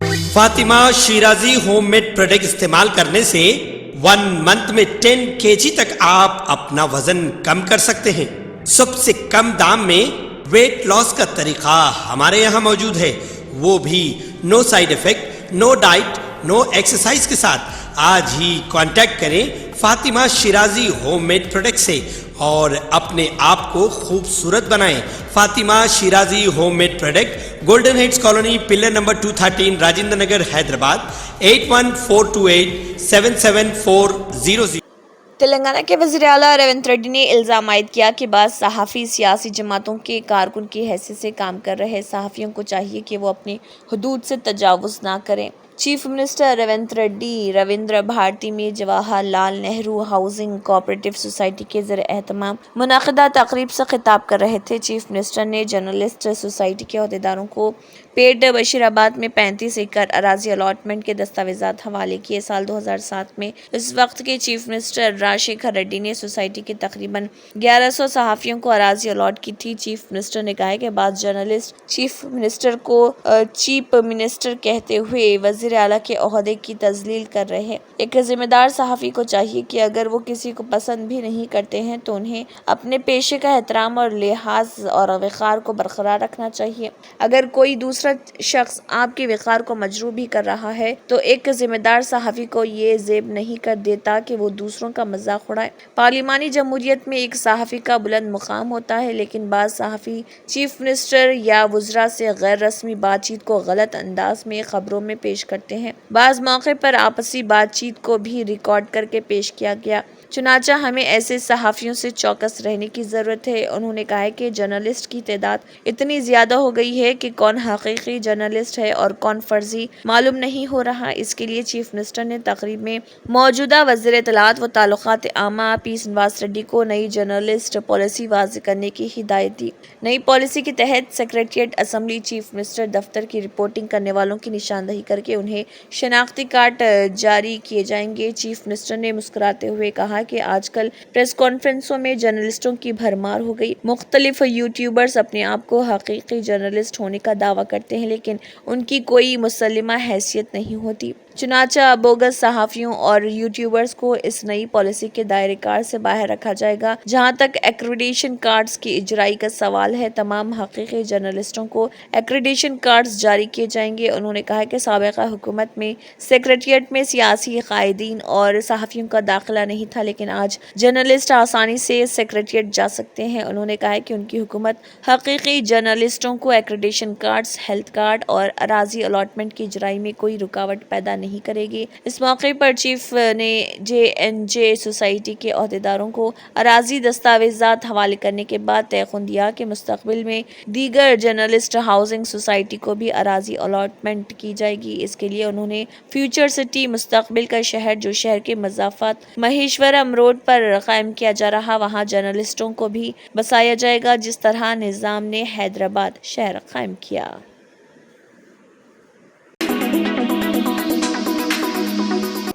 Fatima Shirazi home made product استعمال کرنے سے 1 منتھ میں 10 kg تک آپ اپنا وزن کم کر سکتے ہیں۔ سب سے کم دام میں ویٹ لاس کا طریقہ ہمارے یہاں موجود ہے، وہ بھی no side effect, no diet, no exercise کے ساتھ۔ آج ہی کانٹیکٹ کریں Fatima Shirazi home made product سے اور اپنے آپ کو خوبصورت بنائیں۔ Fatima Shirazi home made product, golden heights colony, pillar number 213، Rajendra Nagar, Hyderabad, 8142877400۔ Telangana کے وزیر اعلیٰ ریونت ریڈی نے الزام عائد کیا کہ بعض صحافی سیاسی جماعتوں کے کارکن کی حیثیت سے کام کر رہے صحافیوں کو چاہیے کہ وہ اپنی حدود سے تجاوز نہ کریں۔ چیف منسٹر ریونت ریڈی رویندر بھارتی میں Jawahar Lal Nehru housing cooperative society کے زیر اہتمام منعقدہ تقریب سے خطاب کر رہے تھے۔ چیف منسٹر نے جرنلسٹ سوسائٹی کے عہدیداروں کو پیٹ بشیر آباد میں 35 ایکڑ اراضی الاٹمنٹ کے دستاویزات حوالے کیے۔ سال 2007 میں اس وقت کے چیف منسٹر راجشیکھر ریڈی نے سوسائٹی کے تقریباً 1100 صحافیوں کو اراضی الاٹ کی تھی۔ چیف منسٹر نے کہا کہ بعض جرنلسٹ چیف منسٹر کو چیف منسٹر کہتے ہوئے وزیر اعلیٰ کے عہدے کی تضلیل کر رہے ہیں۔ ایک ذمہ دار صحافی کو چاہیے کہ اگر وہ کسی کو پسند بھی نہیں کرتے ہیں تو انہیں اپنے پیشے کا احترام اور لحاظ اور وقار کو برقرار رکھنا چاہیے۔ اگر کوئی دوسرا شخص آپ کے وقار کو مجروح بھی کر رہا ہے تو ایک ذمہ دار صحافی کو یہ زیب نہیں کر دیتا کہ وہ دوسروں کا مذاق اڑائے۔ پارلیمانی جمہوریت میں ایک صحافی کا بلند مقام ہوتا ہے، لیکن بعض صحافی چیف منسٹر یا وزراء سے غیر رسمی بات چیت کو غلط انداز میں خبروں میں پیش کرتے ہیں۔ بعض موقع پر آپسی بات چیت کو بھی ریکارڈ کر کے پیش کیا گیا۔ چنانچہ ہمیں ایسے صحافیوں سے چوکس رہنے کی ضرورت ہے۔ انہوں نے کہا کہ جرنلسٹ کی تعداد اتنی زیادہ ہو گئی ہے کہ کون حقیقی جرنلسٹ ہے اور کون فرضی معلوم نہیں ہو رہا۔ اس کے لیے چیف منسٹر نے تقریب میں موجودہ وزیر اطلاعات و تعلقات عامہ پی سرینواس ریڈی کو نئی جرنلسٹ پالیسی واضح کرنے کی ہدایت دی۔ نئی پالیسی کے تحت سکریٹریٹ اسمبلی چیف منسٹر دفتر کی رپورٹنگ کرنے والوں کی نشاندہی کر کے انہیں شناختی کارڈ جاری کیے جائیں گے۔ چیف منسٹر نے مسکراتے ہوئے کہا کہ آج کل پریس کانفرنسوں میں جرنلسٹوں کی بھرمار ہو گئی۔ مختلف یوٹیوبرز اپنے آپ کو حقیقی جرنلسٹ ہونے کا دعویٰ کرتے ہیں، لیکن ان کی کوئی مسلمہ حیثیت نہیں ہوتی۔ چنانچہ بوگس صحافیوں اور یوٹیوبرز کو اس نئی پالیسی کے دائرہ کار سے باہر رکھا جائے گا۔ جہاں تک ایکریڈیشن کارڈز کی اجرائی کا سوال ہے، تمام حقیقی جرنلسٹوں کو ایکریڈیشن کارڈز جاری کیے جائیں گے۔ انہوں نے کہا کہ سابقہ حکومت میں سکریٹریٹ میں سیاسی قائدین اور صحافیوں کا داخلہ نہیں تھا، لیکن آج جرنلسٹ آسانی سے سکریٹریٹ جا سکتے ہیں۔ انہوں نے کہا کہ ان کی حکومت حقیقی جرنلسٹوں کو ایکریڈیشن کارڈز، ہیلتھ کارڈ اور اراضی الاٹمنٹ کی اجرائی میں کوئی رکاوٹ پیدا نہیں کرے گی۔ اس موقع پر چیف نے JNJ سوسائٹی کے عہدیداروں کو اراضی دستاویزات حوالے کرنے کے بعد تیقن دیا کہ مستقبل میں دیگر جرنلسٹ ہاؤسنگ سوسائٹی کو بھی اراضی الاٹمنٹ کی جائے گی۔ اس کے لیے انہوں نے فیوچر سٹی، مستقبل کا شہر، جو شہر کے مضافات مہیشورم روڈ پر قائم کیا جا رہا، وہاں جرنلسٹوں کو بھی بسایا جائے گا، جس طرح نظام نے حیدرآباد شہر قائم کیا۔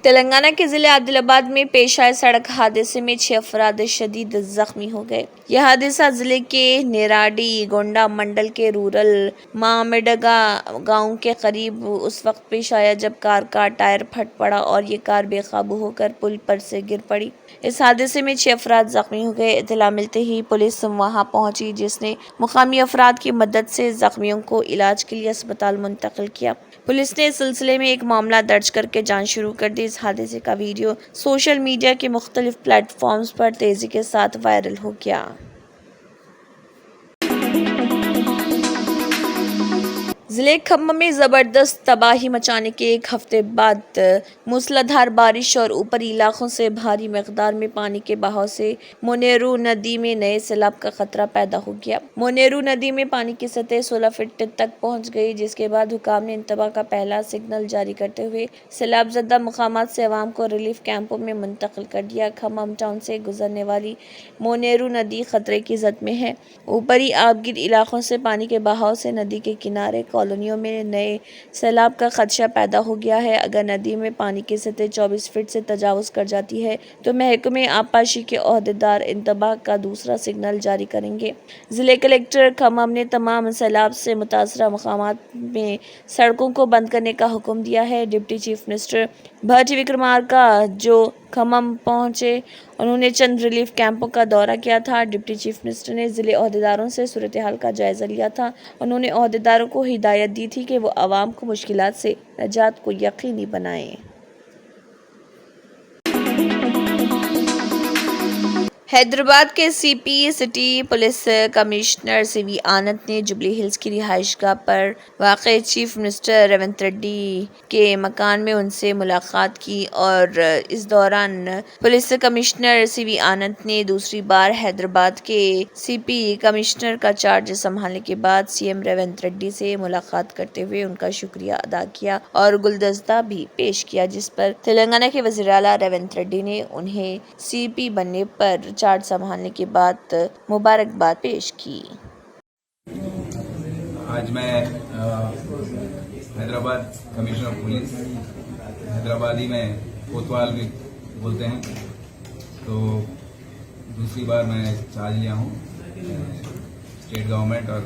تلنگانہ کے ضلع عادل آباد میں پیش آئے سڑک حادثے میں 6 افراد شدید زخمی ہو گئے۔ یہ حادثہ ضلع کے نیراڈی گونڈہ منڈل کے رورل مامڈگا گاؤں کے قریب اس وقت پیش آیا جب کار کا ٹائر پھٹ پڑا اور یہ کار بے قابو ہو کر پل پر سے گر پڑی۔ اس حادثے میں 6 افراد زخمی ہو گئے۔ اطلاع ملتے ہی پولیس وہاں پہنچی، جس نے مقامی افراد کی مدد سے زخمیوں کو علاج کے لیے اسپتال منتقل کیا۔ پولیس نے اس سلسلے میں ایک معاملہ درج کر کے جانچ شروع کر دی۔ اس حادثے کا ویڈیو سوشل میڈیا کے مختلف پلیٹ فارمز پر تیزی کے ساتھ وائرل ہو گیا۔ ضلع کھمم میں زبردست تباہی مچانے کے ایک ہفتے بعد موسلادھار بارش اور اوپری علاقوں سے بھاری مقدار میں پانی کے بہاؤ سے مونیرو ندی میں نئے سیلاب کا خطرہ پیدا ہو گیا۔ مونیرو ندی میں پانی کی سطح 16 فٹ تک پہنچ گئی، جس کے بعد حکام نے انتباہ کا پہلا سگنل جاری کرتے ہوئے سیلاب زدہ مقامات سے عوام کو ریلیف کیمپوں میں منتقل کر دیا۔ کھمم ٹاؤن سے گزرنے والی مونیرو ندی خطرے کی زد میں ہے۔ اوپری آبگیر علاقوں سے پانی کے بہاؤ سے ندی کے کنارے کالونیوں میں نئے سیلاب کا خدشہ پیدا ہو گیا ہے۔ اگر ندی میں پانی کی سطح 24 فٹ سے تجاوز کر جاتی ہے تو محکمہ آبپاشی کے عہدیدار انتباہ کا دوسرا سگنل جاری کریں گے۔ ضلع کلکٹر کھمم نے تمام سیلاب سے متاثرہ مقامات میں سڑکوں کو بند کرنے کا حکم دیا ہے۔ ڈپٹی چیف منسٹر بھٹی وکرمارکا جو کھمم پہنچے، انہوں نے چند ریلیف کیمپوں کا دورہ کیا تھا۔ ڈپٹی چیف منسٹر نے ضلع عہدیداروں سے صورتحال کا جائزہ لیا تھا۔ انہوں نے عہدیداروں کو ہدایت دی تھی کہ وہ عوام کو مشکلات سے نجات کو یقینی بنائیں۔ حیدرآباد کے سی پی سٹی پولیس کمشنر سی وی آنند نے جوبلی ہلز کی رہائش گاہ پر واقع چیف منسٹر ریونت ریڈی کے مکان میں ان سے ملاقات کی، اور اس دوران پولیس کمشنر سی وی آنند نے دوسری بار حیدرآباد کے سی پی کمشنر کا چارج سنبھالنے کے بعد سی ایم ریونت ریڈی سے ملاقات کرتے ہوئے ان کا شکریہ ادا کیا اور گلدستہ بھی پیش کیا، جس پر تلنگانہ کے وزیر اعلیٰ ریونت ریڈی نے انہیں سی پی بننے پر چارج سنبھالنے کے بعد مبارکباد پیش کی۔ آج میں Hyderabad commissioner of police, Hyderabadi میں کوتوال بھی بولتے ہیں، تو دوسری بار میں چارج لیا ہوں اسٹیٹ گورنمنٹ اور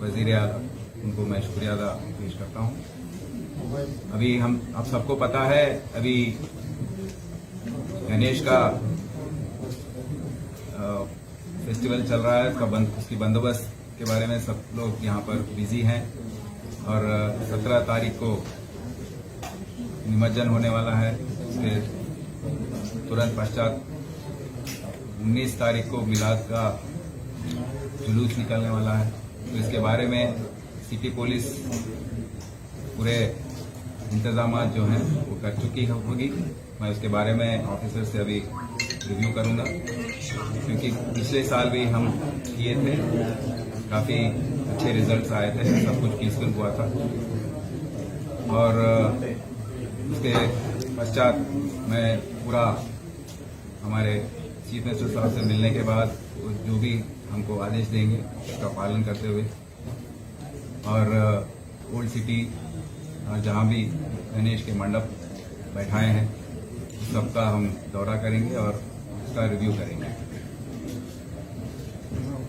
وزیر اعلیٰ، ان کو میں شکریہ ادا پیش کرتا ہوں۔ ابھی آپ سب کو پتا ہے، ابھی گنیش کا فیسٹیول چل رہا ہے، اس کی بندوبست کے بارے میں سب لوگ یہاں پر بزی ہیں، اور 17 تاریخ کو نمجن ہونے والا ہے۔ اس کے ترنت پشچات 19 تاریخ کو میلاد کا جلوس نکلنے والا ہے، تو اس کے بارے میں سٹی پولیس پورے انتظامات جو ہیں وہ کر چکی ہوگی۔ میں اس کے بارے میں آفیسر سے ابھی ریویو کروں گا، کیونکہ پچھلے سال بھی ہم کیے تھے، کافی اچھے ریزلٹس آئے تھے، سب کچھ پیسفل ہوا تھا، اور اس کے پشچات میں پورا ہمارے چیف منسٹر صاحب سے ملنے کے بعد جو بھی ہم کو آدیش دیں گے اس کا پالن کرتے ہوئے، اور اولڈ سٹی جہاں بھی گنیش کے منڈپ بیٹھائے ہیں سب کا ہم دورہ کریں گے اور اس کا ریویو کریں گے۔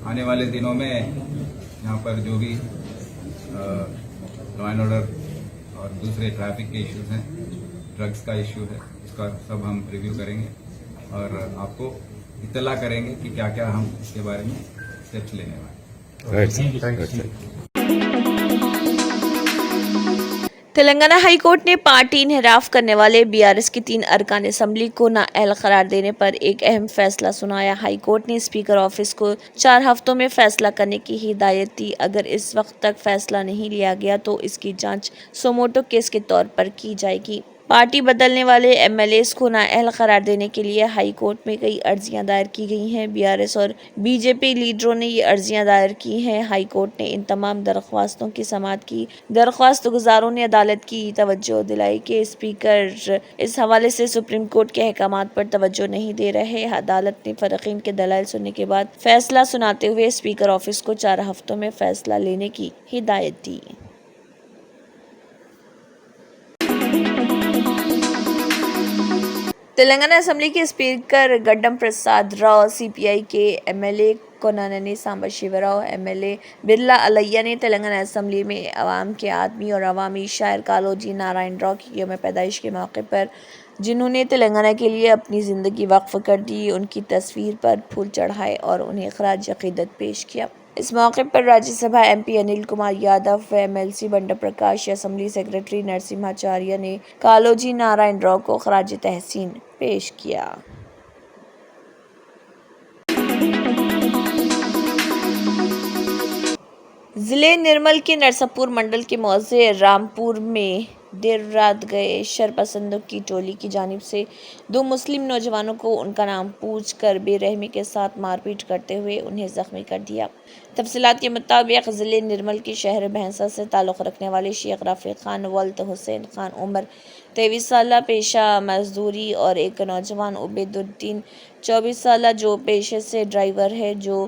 آنے والے دنوں میں یہاں پر جو بھی لا اینڈ آرڈر اور دوسرے ٹریفک کے ایشوز ہیں، ڈرگس کا ایشو ہے، اس کا سب ہم ریویو کریں گے اور آپ کو اطلاع کریں گے کہ کیا کیا ہم اس کے بارے میں اسٹیپس لینے والے ہیں۔ تلنگانہ ہائی کورٹ نے پارٹی انحراف کرنے والے BRS کی 3 ارکان اسمبلی کو نااہل قرار دینے پر ایک اہم فیصلہ سنایا۔ ہائی کورٹ نے اسپیکر آفس کو 4 ہفتوں میں فیصلہ کرنے کی ہدایت دی۔ اگر اس وقت تک فیصلہ نہیں لیا گیا تو اس کی جانچ سوموٹو کیس کے طور پر کی جائے گی۔ پارٹی بدلنے والے MLAs کو نااہل قرار دینے کے لیے ہائی کورٹ میں کئی عرضیاں دائر کی گئی ہیں۔ BRS اور BJP لیڈروں نے یہ عرضیاں دائر کی ہیں۔ ہائی کورٹ نے ان تمام درخواستوں کی سماعت کی۔ درخواست گزاروں نے عدالت کی توجہ دلائی کہ اسپیکر اس حوالے سے سپریم کورٹ کے احکامات پر توجہ نہیں دے رہے۔ عدالت نے فریقین کے دلائل سننے کے بعد فیصلہ سناتے ہوئے اسپیکر آفس کو 4 ہفتوں میں فیصلہ لینے کی ہدایت دی۔ تلنگانہ اسمبلی کے اسپیکر گڈم پرساد راؤ، CPI کے MLA کوناننی سامبا شیوا راؤ، MLA برلا الیہ نے تلنگانہ اسمبلی میں عوام کے آدمی اور عوامی شاعر کالوجی نارائن راؤ کی یوم پیدائش کے موقع پر، جنہوں نے تلنگانہ کے لیے اپنی زندگی وقف کر دی، ان کی تصویر پر پھول چڑھائے اور انہیں خراج عقیدت پیش کیا۔ اس موقع پر Rajya Sabha MP Anil Kumar Yadav, MLC Banda Prakash, assembly secretary Narsimhacharya نے کالوجی نارائن راؤ کو خراج تحسین پیش کیا۔ ضلع نرمل کے نرساپور منڈل کے موضع رامپور میں دیر رات گئے شرپسندوں کی ٹولی کی جانب سے 2 مسلم نوجوانوں کو ان کا نام پوچھ کر بے رحمی کے ساتھ مار پیٹ کرتے ہوئے انہیں زخمی کر دیا۔ تفصیلات کے مطابق ضلع نرمل کے شہر بھینسا سے تعلق رکھنے والے شیخ رفیق خان ولد حسین خان عمر 23 سالہ پیشہ مزدوری اور ایک نوجوان عبید الدین 24 سالہ جو پیشے سے ڈرائیور ہے، جو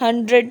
100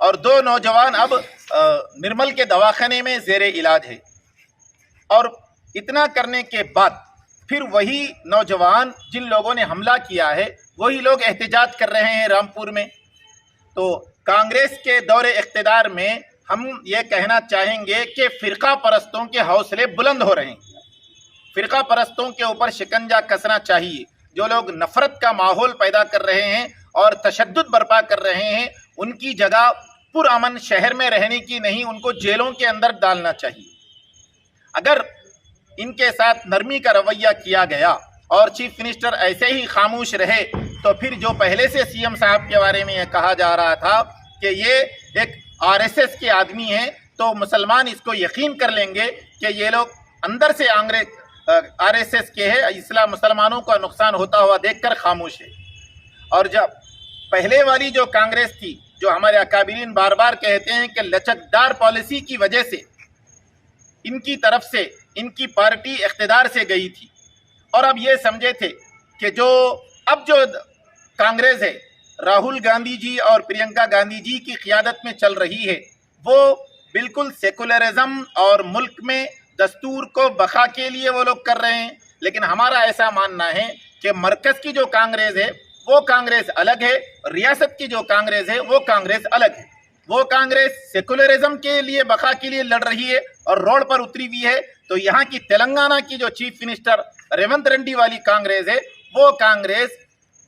اور 2 نوجوان اب نرمل کے دواخانے میں زیر علاج ہے. اور اتنا کرنے کے بعد پھر وہی نوجوان جن لوگوں نے حملہ کیا ہے وہی لوگ احتجاج کر رہے ہیں رامپور میں. تو کانگریس کے دور اقتدار میں ہم یہ کہنا چاہیں گے کہ فرقہ پرستوں کے حوصلے بلند ہو رہے ہیں. فرقہ پرستوں کے اوپر شکنجہ کسنا چاہیے. جو لوگ نفرت کا ماحول پیدا کر رہے ہیں اور تشدد برپا کر رہے ہیں ان کی جگہ پرامن شہر میں رہنے کی نہیں، ان کو جیلوں کے اندر ڈالنا چاہیے. اگر ان کے ساتھ نرمی کا رویہ کیا گیا اور چیف منسٹر ایسے ہی خاموش رہے تو پھر جو پہلے سے سی ایم صاحب کے بارے میں یہ کہا جا رہا تھا کہ یہ ایک RSS کے آدمی ہیں، تو مسلمان اس کو یقین کر لیں گے کہ یہ لوگ اندر سے RSS کے ہے، اسلام مسلمانوں کا نقصان ہوتا ہوا دیکھ کر خاموش ہے. اور جب پہلے والی جو کانگریس تھی، جو ہمارے اکابرین بار بار کہتے ہیں کہ لچکدار پالیسی کی وجہ سے ان کی طرف سے ان کی پارٹی اقتدار سے گئی تھی، اور اب یہ سمجھے تھے کہ اب جو کانگریس ہے راہل گاندھی جی اور پرینکا گاندھی جی کی قیادت میں چل رہی ہے، وہ بالکل سیکولرزم اور ملک میں دستور کو بقا کے لیے وہ لوگ کر رہے ہیں. لیکن ہمارا ایسا ماننا ہے کہ مرکز کی جو کانگریس ہے وہ کانگریس الگ ہے، ریاست کی جو کانگریس ہے وہ کانگریس الگ ہے. وہ کانگریس سیکولرزم کے لیے بقا کے لیے لڑ رہی ہے اور روڈ پر اتری ہوئی ہے. تو یہاں کی تلنگانہ کی جو چیف منسٹر ریونت ریڈی والی کانگریس ہے، وہ کانگریس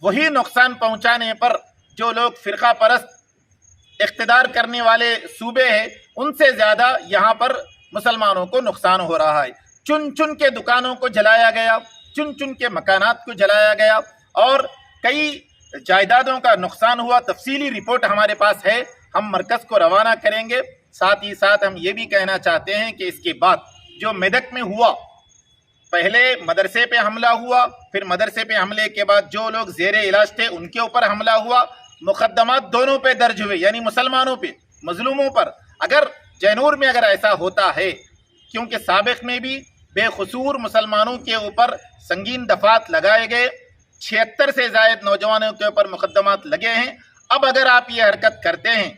وہی نقصان پہنچانے پر جو لوگ فرقہ پرست اقتدار کرنے والے صوبے ہیں ان سے زیادہ یہاں پر مسلمانوں کو نقصان ہو رہا ہے. چن چن کے دکانوں کو جلایا گیا، چن چن کے مکانات کو جلایا گیا اور کئی جائیدادوں کا نقصان ہوا. تفصیلی رپورٹ ہمارے پاس ہے، ہم مرکز کو روانہ کریں گے. ساتھ ہی ساتھ ہم یہ بھی کہنا چاہتے ہیں کہ اس کے بعد جو میدک میں ہوا، پہلے مدرسے پہ حملہ ہوا، پھر مدرسے پہ حملے کے بعد جو لوگ زیر علاج تھے ان کے اوپر حملہ ہوا. مقدمات دونوں پہ درج ہوئے، یعنی مسلمانوں پہ، مظلوموں پر. اگر جینور میں اگر ایسا ہوتا ہے، کیونکہ سابق میں بھی بے قصور مسلمانوں کے اوپر سنگین دفعات لگائے گئے، 76 سے زائد نوجوانوں کے اوپر مقدمات لگے ہیں. اب اگر آپ یہ حرکت کرتے ہیں،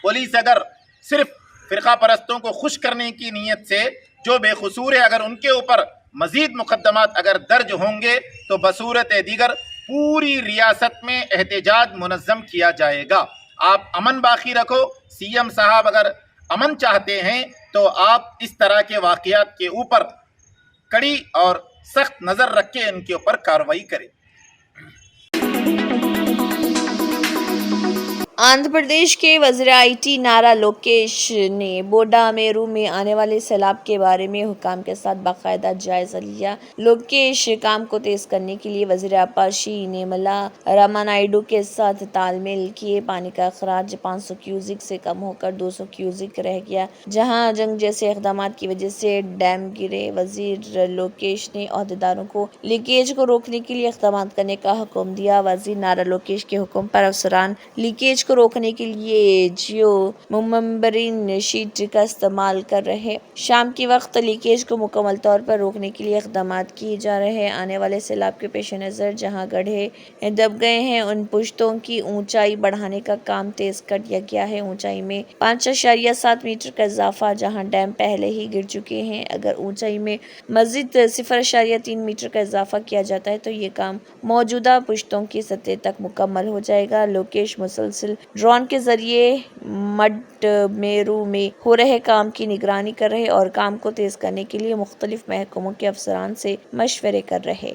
پولیس اگر صرف فرقہ پرستوں کو خوش کرنے کی نیت سے جو بے قصور ہے اگر ان کے اوپر مزید مقدمات اگر درج ہوں گے تو بصورت دیگر پوری ریاست میں احتجاج منظم کیا جائے گا. آپ امن باقی رکھو. سی ایم صاحب اگر امن چاہتے ہیں تو آپ اس طرح کے واقعات کے اوپر کڑی اور سخت نظر رکھ کے ان کے اوپر کارروائی کریں. آندھرا پردیش کے وزیر IT نارا لوکیش نے بوڈا میرو میں آنے والے سیلاب کے بارے میں حکام کے ساتھ باقاعدہ جائزہ لیا. لوکیش کام کو تیز کرنے کے لیے وزیر آبپاشی نیرملا رامانائیڈو کے ساتھ تال میل کیے. پانی کا اخراج 500 کیوزک سے کم ہو کر 200 کیوزک رہ گیا، جہاں جنگ جیسے اقدامات کی وجہ سے ڈیم گرے. وزیر لوکیش نے عہدیداروں کو لیکیج کو روکنے کے لیے اقدامات کرنے کا حکم دیا. وزیر نارا لوکیش کے حکم پر افسران لیکیج کو روکنے کے لیے جیو ممبرین شیٹ کا استعمال کر رہے. شام کے وقت لیکیج کو مکمل طور پر روکنے کے لیے اقدامات کیے جا رہے ہیں. آنے والے سیلاب کے پیش نظر جہاں گڑھے دب گئے ہیں ان پشتوں کی اونچائی بڑھانے کا کام تیز کر دیا گیا ہے. اونچائی میں 5.7 میٹر کا اضافہ جہاں ڈیم پہلے ہی گر چکے ہیں. اگر اونچائی میں مزید 0.3 میٹر کا اضافہ کیا جاتا ہے تو یہ کام موجودہ پشتوں کی سطح تک مکمل ہو جائے گا. لوکیش مسلسل ڈرون کے ذریعے مڈ میرو میں ہو رہے کام کی نگرانی کر رہے اور کام کو تیز کرنے کے لیے مختلف محکموں کے افسران سے مشورے کر رہے.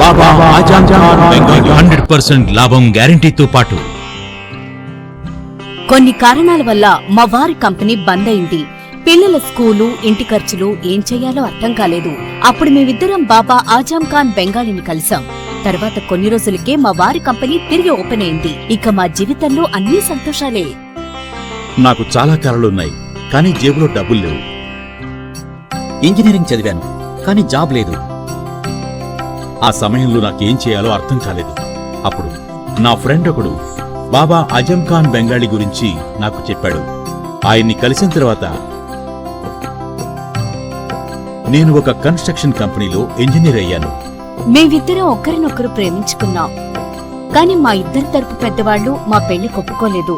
బాబా ఆజాం ఖాన్ బెంగాలీ 100% లాభం గ్యారెంటీతో పాటు. కొన్ని కారణాల వల్ల మా వారి కంపెనీ బంద్ అయింది. పిల్లల స్కూలు, ఇంటి ఖర్చులు ఏం చేయాలో అర్థం కాలేదు. అప్పుడు మేమిద్దరం బాబా ఆజాం ఖాన్ బెంగాలీని కలిసాం. తర్వాత కొన్ని రోజులకే మా వారి కంపెనీ తిరిగి ఓపెన్ అయింది. ఇక మా జీవితంలో అన్ని సంతోషాలే. నాకు చాలా కలలున్నాయి, కానీ జేబులో డబ్బులు లేవు. ఇంజనీరింగ్ చదివాను, కానీ జాబ్ లేదు. ఆ సమయంలో నాకేం చేయాలో అర్థం కాలేదు. అప్పుడు నా ఫ్రెండ్ ఒకడు బాబా ఆజం ఖాన్ బెంగాలీ గురించి నాకు చెప్పాడు. ఆయన్ని కలిసిన తర్వాత నేను ఒక కన్స్ట్రక్షన్ కంపెనీలో ఇంజనీర్ అయ్యాను. మేమిద్దరం ఒకరినొకరు ప్రేమించుకున్నాం. కాని మా ఇద్దరి తరపు పెద్దవాళ్లు మా పెళ్లి ఒప్పుకోలేదు.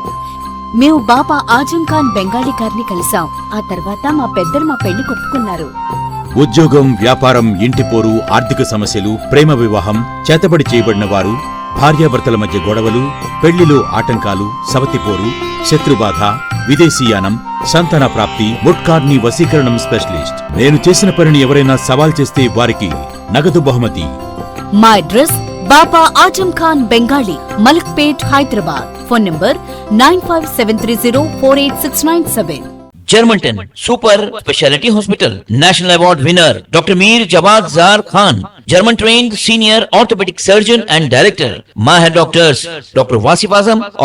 మేము బాబా ఆజం ఖాన్ బెంగాలీ గారిని కలిసాం. ఆ తర్వాత మా పెద్దలు మా పెళ్లి ఒప్పుకున్నారు. ఉద్యోగం, వ్యాపారం, ఇంటి పోరు, ఆర్థిక సమస్యలు, ప్రేమ వివాహం, చేతబడి చేయబడిన వారు, భార్యాభర్తల మధ్య గొడవలు, పెళ్లిలో ఆటంకాలు, సవతిపోరు, శత్రుబాధ, విదేశీయానం, సంతాన ప్రాప్తి, ముట్కార్ని వశీకరణం స్పెషలిస్ట్. నేను చేసిన పనిని ఎవరైనా సవాల్ చేస్తే వారికి నగదు బహుమతి. మా address Baba Azam Khan Bengali, Malakpet, Hyderabad. Phone number 9573048697. Germantown Super Speciality Hospital, National Award winner Dr. Mir Jawad Zar Khan, German trained senior orthopedic surgeon and director. Mahir doctors Dr. Wasif Azam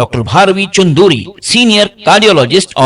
Dr. Bharvi Chunduri, senior cardiologist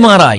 MRI,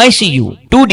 ICU, 2D